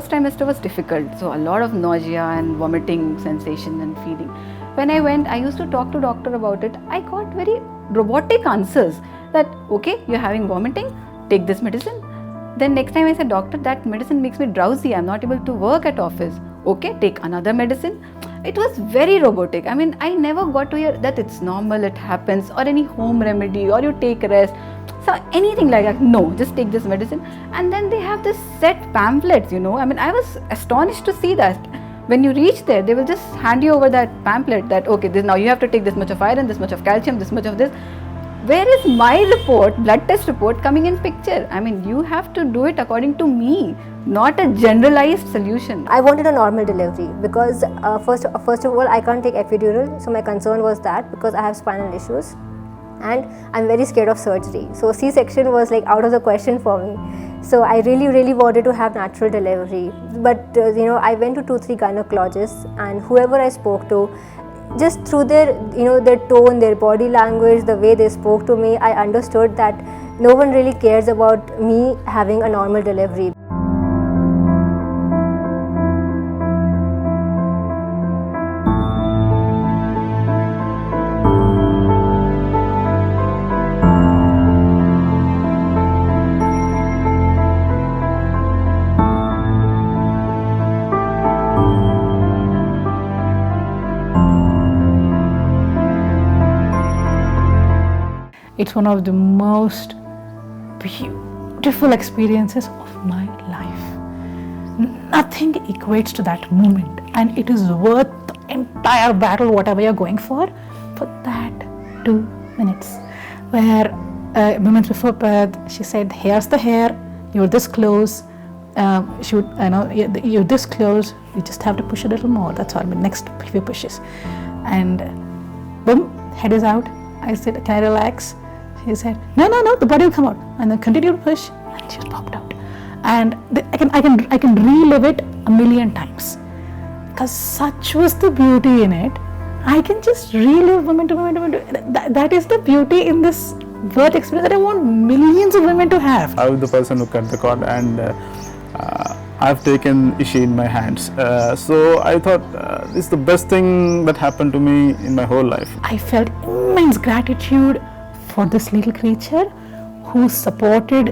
first trimester was difficult, so a lot of nausea and vomiting sensation and feeling. When I went, I used to talk to doctor about it. I got very robotic answers that, okay, you're having vomiting, take this medicine. Then next time I said, doctor, that medicine makes me drowsy, I'm not able to work at office. Okay, take another medicine. It was very robotic. I mean, I never got to hear that it's normal, it happens, or any home remedy, or you take rest. So anything like that, no, just take this medicine. And then they have this set pamphlets, I mean, I was astonished to see that. When you reach there, they will just hand you over that pamphlet that, okay, this, now you have to take this much of iron, this much of calcium, this much of this. Where is my report, blood test report coming in picture? I mean, you have to do it according to me, not a generalized solution. I wanted a normal delivery because first of all, I can't take epidural. So my concern was that because I have spinal issues and I'm very scared of surgery. So C-section was like out of the question for me. So I really wanted to have natural delivery. But I went to 2-3 gynecologists, and whoever I spoke to, just through their their tone, their body language, the way they spoke to me, I understood that no one really cares about me having a normal delivery. It's one of the most beautiful experiences of my life. Nothing equates to that moment, and it is worth the entire battle, whatever you're going for that 2 minutes. Where moments before birth, she said, "Here's the hair. You're this close. You're this close. You just have to push a little more. That's all. The next few pushes, and boom, head is out." I said, "Can I relax?" She said, no, the body will come out. And then continue to push, and she popped out. And I can relive it a million times, because such was the beauty in it. I can just relive women to women. That is the beauty in this birth experience that I want millions of women to have. I was the person who cut the cord, and I've taken Ishi in my hands. So I thought this is the best thing that happened to me in my whole life. I felt immense gratitude for this little creature who supported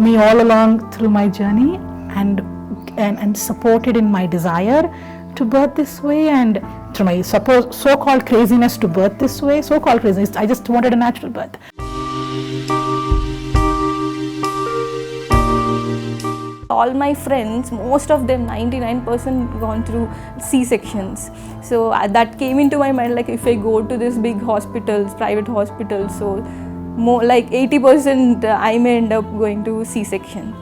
me all along through my journey and supported in my desire to birth this way, and through my so-called craziness to birth this way. So-called craziness, I just wanted a natural birth. All my friends, most of them, 99% gone through C-sections. So that came into my mind, like if I go to this big hospitals, private hospitals, so more like 80% I may end up going to C-section.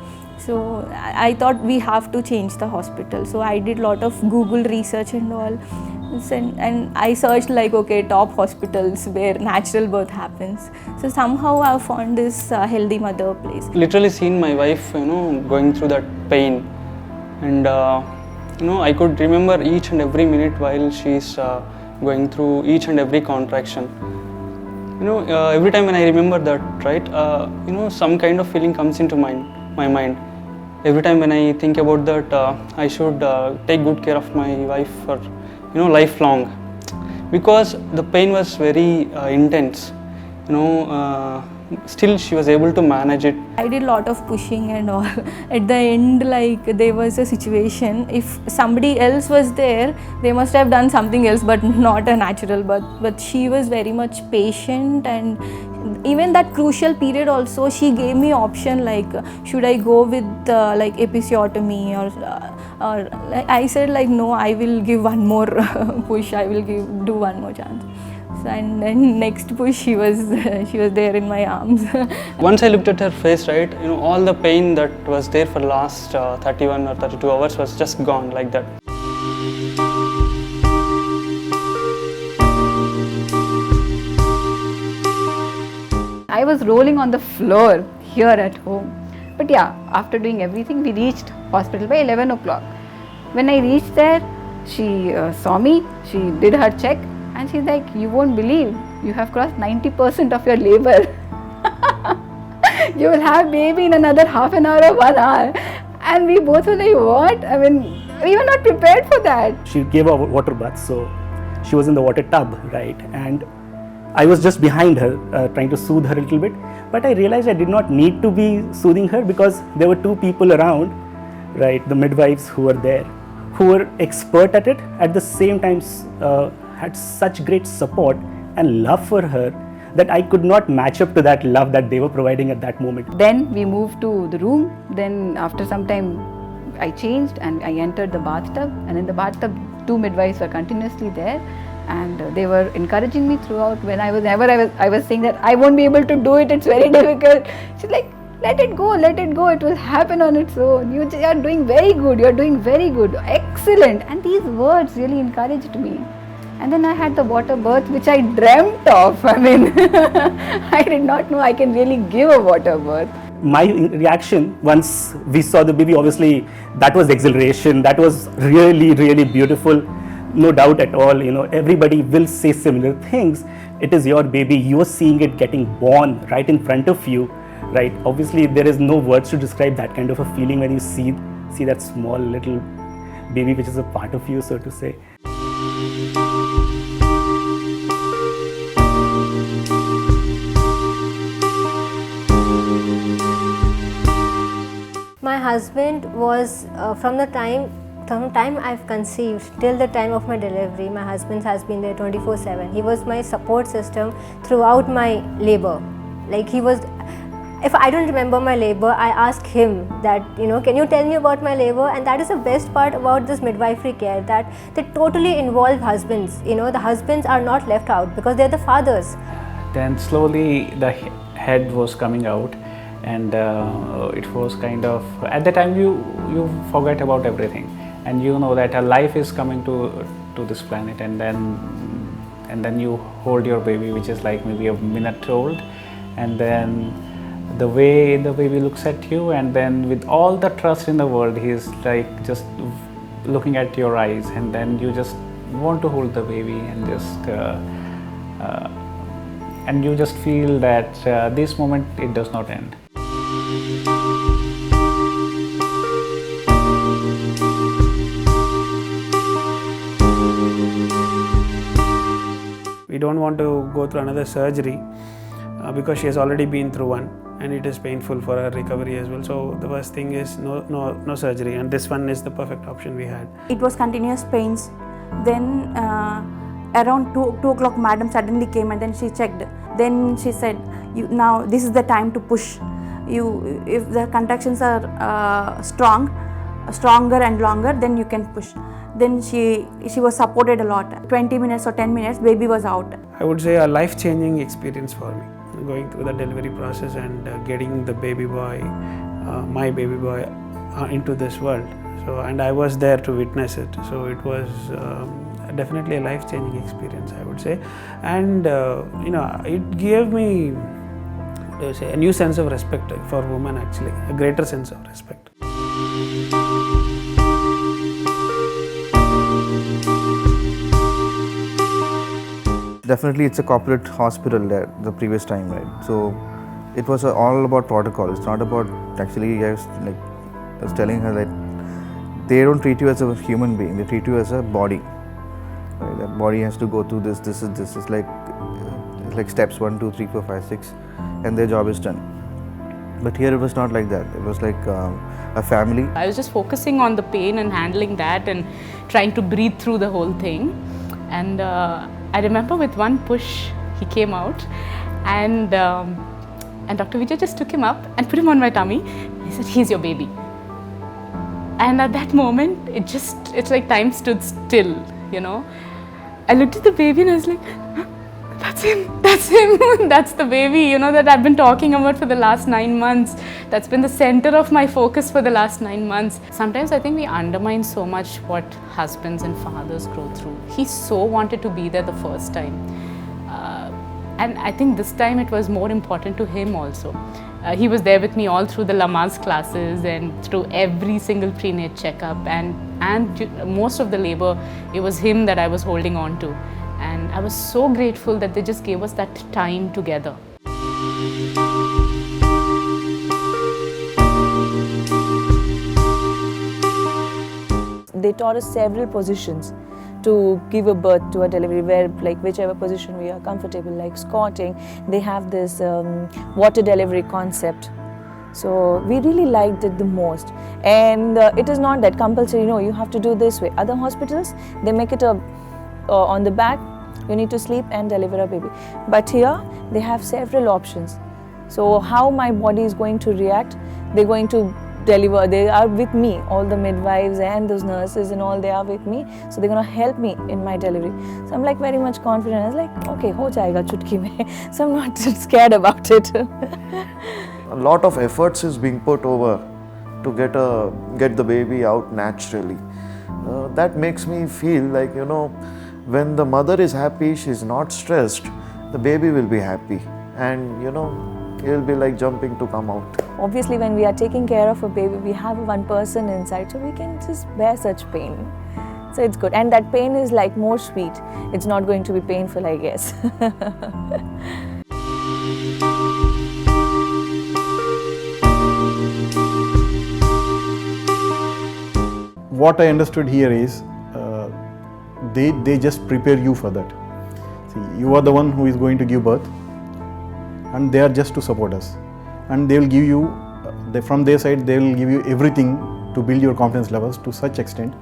So I thought we have to change the hospital. So I did a lot of Google research and all. And I searched like, okay, top hospitals where natural birth happens. So somehow I found this Healthy Mother place. Literally seen my wife, going through that pain, and I could remember each and every minute while she's going through each and every contraction. Every time when I remember that, right, some kind of feeling comes into my mind. Every time when I think about that, I should take good care of my wife for lifelong, because the pain was very intense. Still she was able to manage it. I did a lot of pushing and all. At the end, like there was a situation, if somebody else was there, they must have done something else, but not a natural birth. But she was very much patient, and even that crucial period also, she gave me option like, should I go with like episiotomy or I said like, no, I will give one more push, I will do one more chance. So, and then next push, she was there in my arms. Once I looked at her face, right, all the pain that was there for the last 31 or 32 hours was just gone like that. I was rolling on the floor here at home. But yeah, after doing everything, we reached hospital by 11 o'clock. When I reached there, she saw me, she did her check, and she's like, you won't believe, you have crossed 90% of your labor. You will have baby in another half an hour or 1 hour. And we both were like, what? I mean, we were not prepared for that. She gave a water bath, so she was in the water tub, right? And I was just behind her, trying to soothe her a little bit. But I realized I did not need to be soothing her because there were two people around, right? The midwives who were there, who were expert at it. At the same time, had such great support and love for her that I could not match up to that love that they were providing at that moment. Then we moved to the room. Then after some time, I changed and I entered the bathtub. And in the bathtub, two midwives were continuously there. And they were encouraging me throughout. Whenever I was saying that I won't be able to do it, it's very difficult. She's like, let it go, it will happen on its own. You are doing very good, excellent. And these words really encouraged me. And then I had the water birth, which I dreamt of. I mean, I did not know I can really give a water birth. My reaction once we saw the baby, obviously that was exhilaration, that was really, really beautiful. No doubt at all, everybody will say similar things. It is your baby, you are seeing it getting born right in front of you, right? Obviously there is no words to describe that kind of a feeling when you see that small little baby which is a part of you, so to say. My husband was from the time I've conceived till the time of my delivery, my husband has been there 24/7. He was my support system throughout my labor. Like he was, if I don't remember my labor, I ask him that, can you tell me about my labor? And that is the best part about this midwifery care, that they totally involve husbands. The husbands are not left out because they're the fathers. Then slowly the head was coming out, and it was kind of, at the time you forget about everything, and you know that a life is coming to this planet, and then you hold your baby, which is like maybe a minute old, and then the way the baby looks at you, and then with all the trust in the world, he's like just looking at your eyes, and then you just want to hold the baby and and you just feel that this moment, it does not end. We don't want to go through another surgery because she has already been through one, and it is painful for her recovery as well. So the first thing is no surgery, and this one is the perfect option we had. It was continuous pains. Then around 2 o'clock, madam suddenly came and then she checked. Then she said, now this is the time to push. If the contractions are stronger and longer, then you can push. Then she was supported a lot. 20 minutes or 10 minutes, baby was out. I would say a life-changing experience for me, going through the delivery process and getting the baby boy, my baby boy, into this world. So, and I was there to witness it. So it was definitely a life-changing experience, I would say. And it gave me, a new sense of respect for women, actually, a greater sense of respect. Definitely it's a corporate hospital there the previous time, right? So it was all about protocol. It's not about, actually, I was telling her that they don't treat you as a human being, they treat you as a body. Right? That body has to go through this is like steps 1, 2, 3, 4, 5, 6, and their job is done. But here it was not like that. It was like a family. I was just focusing on the pain and handling that and trying to breathe through the whole thing. And I remember with one push, he came out, and Dr. Vijay just took him up and put him on my tummy. He said, "He's your baby." And at that moment, it's like time stood still, I looked at the baby and I was like, that's him, that's the baby, that I've been talking about for the last 9 months. That's been the center of my focus for the last 9 months. Sometimes I think we undermine so much what husbands and fathers go through. He so wanted to be there the first time. And I think this time it was more important to him also. He was there with me all through the Lamaze classes and through every single prenatal checkup, and most of the labor, it was him that I was holding on to. And I was so grateful that they just gave us that time together. they taught us several positions to give a birth to a delivery, where like whichever position we are comfortable, like squatting. They have this water delivery concept. So we really liked it the most. And it is not that compulsory, no, you have to do this way. Other hospitals, they make it on the back, you need to sleep and deliver a baby. But here, they have several options. So how my body is going to react, they're going to deliver, they are with me, all the midwives and those nurses and all, they are with me. So they're going to help me in my delivery. So I'm like very much confident. I was like, okay, ho jayega chutki mein. So I'm not scared about it. A lot of efforts is being put over to get the baby out naturally. That makes me feel like, you know, when the mother is happy, she's not stressed, the baby will be happy, and you know, he'll be like jumping to come out. Obviously, when we are taking care of a baby, we have one person inside, so we can just bear such pain. So it's good, and that pain is like more sweet. It's not going to be painful, I guess. What I understood here is they just prepare you for that. See, you are the one who is going to give birth, and they are just to support us, and they will give you from their side, they will give you everything to build your confidence levels to such extent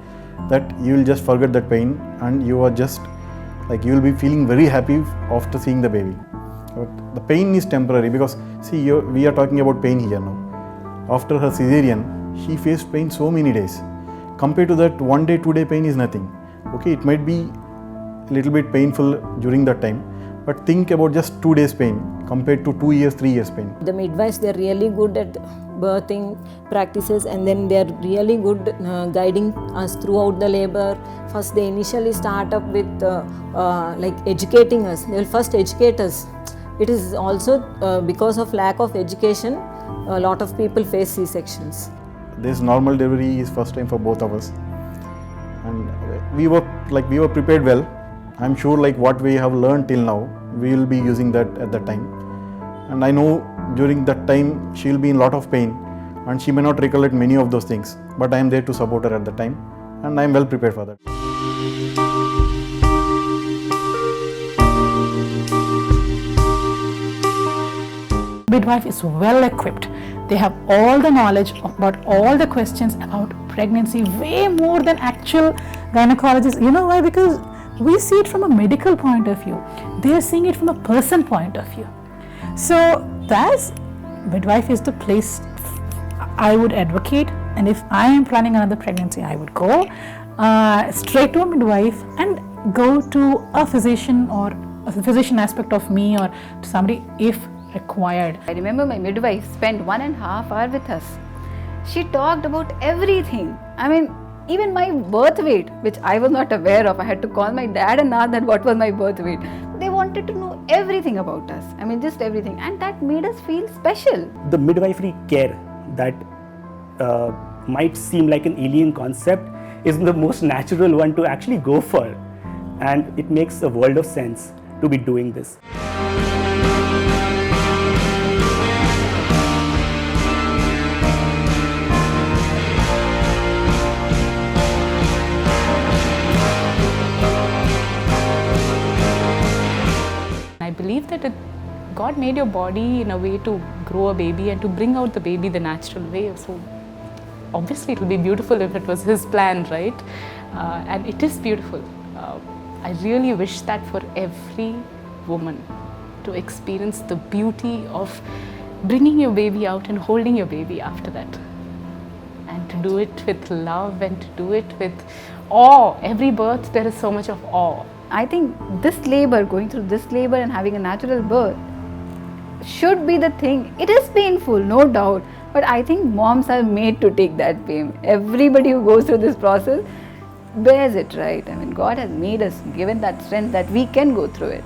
that you will just forget that pain, and you are just like, you will be feeling very happy after seeing the baby. But the pain is temporary, because see, we are talking about pain here now. After her cesarean, she faced pain so many days. Compared to that, 1 day, 2 day pain is nothing. Okay, it might be a little bit painful during that time, but think about just 2 days pain compared to 2 years, 3 years pain. The midwives, they're really good at birthing practices, and then they're really good guiding us throughout the labor. First, they initially start up with like educating us. They'll first educate us. It is also because of lack of education, a lot of people face C-sections. This normal delivery is first time for both of us, and we were prepared well. I'm sure like what we have learned till now, we will be using that at that time. And I know during that time she will be in a lot of pain, and she may not recollect many of those things, but I am there to support her at the time, and I am well prepared for that. Midwife is well equipped. They have all the knowledge about all the questions about pregnancy, way more than actual gynecologists. You know why? Because we see it from a medical point of view. They are seeing it from a person point of view. So that's, midwife is the place I would advocate. And if I am planning another pregnancy, I would go straight to a midwife and go to a physician, or a physician aspect of me, or to somebody if required. I remember my midwife spent 1.5 hours with us. She talked about everything. I mean, even my birth weight, which I was not aware of. I had to call my dad and ask that what was my birth weight. They wanted to know everything about us. I mean, just everything. And that made us feel special. The midwifery care that might seem like an alien concept is the most natural one to actually go for. And it makes a world of sense to be doing this. I believe that God made your body in a way to grow a baby and to bring out the baby the natural way. So obviously it will be beautiful if it was His plan, right? And it is beautiful. I really wish that for every woman to experience the beauty of bringing your baby out and holding your baby after that. And to do it with love and to do it with awe. Every birth there is so much of awe. I think this labor, going through this labor and having a natural birth should be the thing. It is painful, no doubt, but I think moms are made to take that pain. Everybody who goes through this process bears it, right? I mean, God has made us, given that strength that we can go through it.